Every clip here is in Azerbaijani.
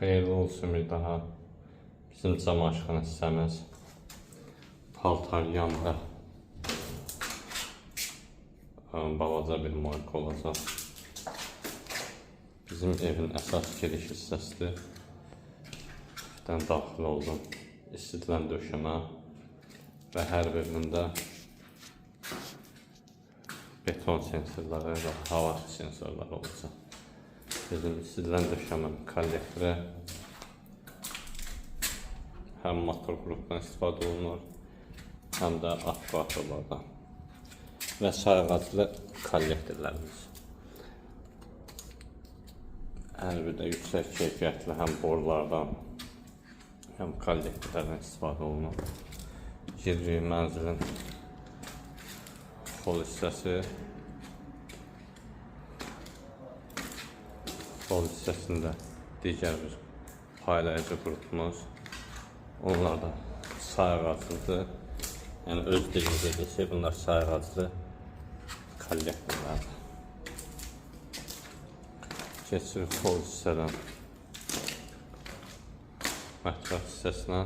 Xeyirli olsun bir daha. Bizim cam aşkın hissəmiz paltar yanında balaca bir marka olacaq. Bizim evin əsas giriş hissəsidir. Birdən daxil oldum. İstilən döşəmə və hər birində beton sensorları və hava sensorları olacaq. Bizim istilən döşəmənin kollektorı həm motor qrupdan istifadə olunur, həm də akvatorlardan və sayğaclı kollektorlarımız. Hər bir də yüksək keyfiyyətli həm borlardan, həm kollektorlardan istifadə olunur. Giririk mənzilin sol hissəsi. Sol hissəsində digər bir paylayıcı qrupumuz. Onlar da sayğaclıdır. Yəni öz dilimizdə desək, bunlar sayğaclı kollektorlardır. Keçirik sol hissədən mətbəx hissəsinə.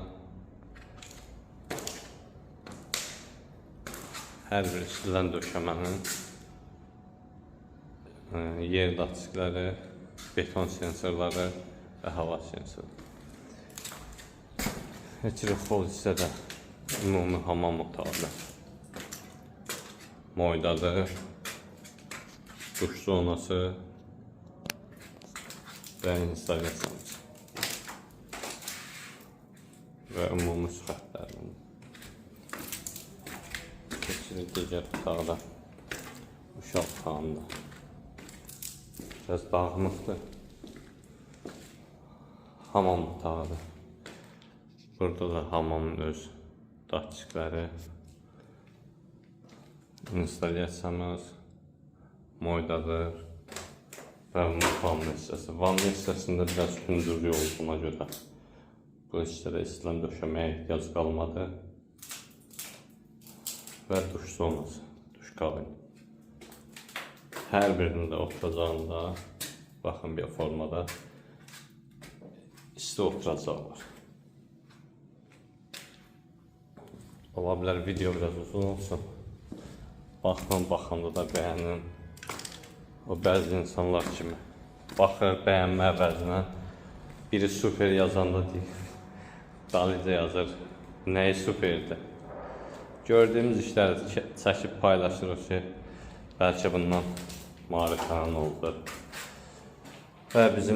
Hər bir istilən döşəmənin yer daçıqları, beton sensorları və hava sensoru. Keçirik sol hissədə ümumi hamam otaqları. Moydadır, duş zonası və instalyasiyamız və ümumi sürətlərimiz. Keçirik digər otaqda, uşaq otağında. Biraz dağınıqdır. Hamam otağıdır. Burada da hamamın öz daçıqları, instalyasiyamız, moydadır və vanna hissəsi. Vanna hissəsində biraz hündürlük olduğuna görə bu hissədə istilən döşəməyə ehtiyac qalmadı və duş zonası, duş kabini. Hər birində oturacağında, baxın bir formada isti oturacaq var. Ola bilər video biraz uzun olsun. Baxanda da bəyənin. O bəzi insanlar kimi baxır, bəyənmə əvəzinə biri super yazanda deyir, dalıca yazır, nəyi superdir. Gördüyümüz işləri çəkib paylaşırıq ki, bəlkə bundan maariflənən oldu. Və bizim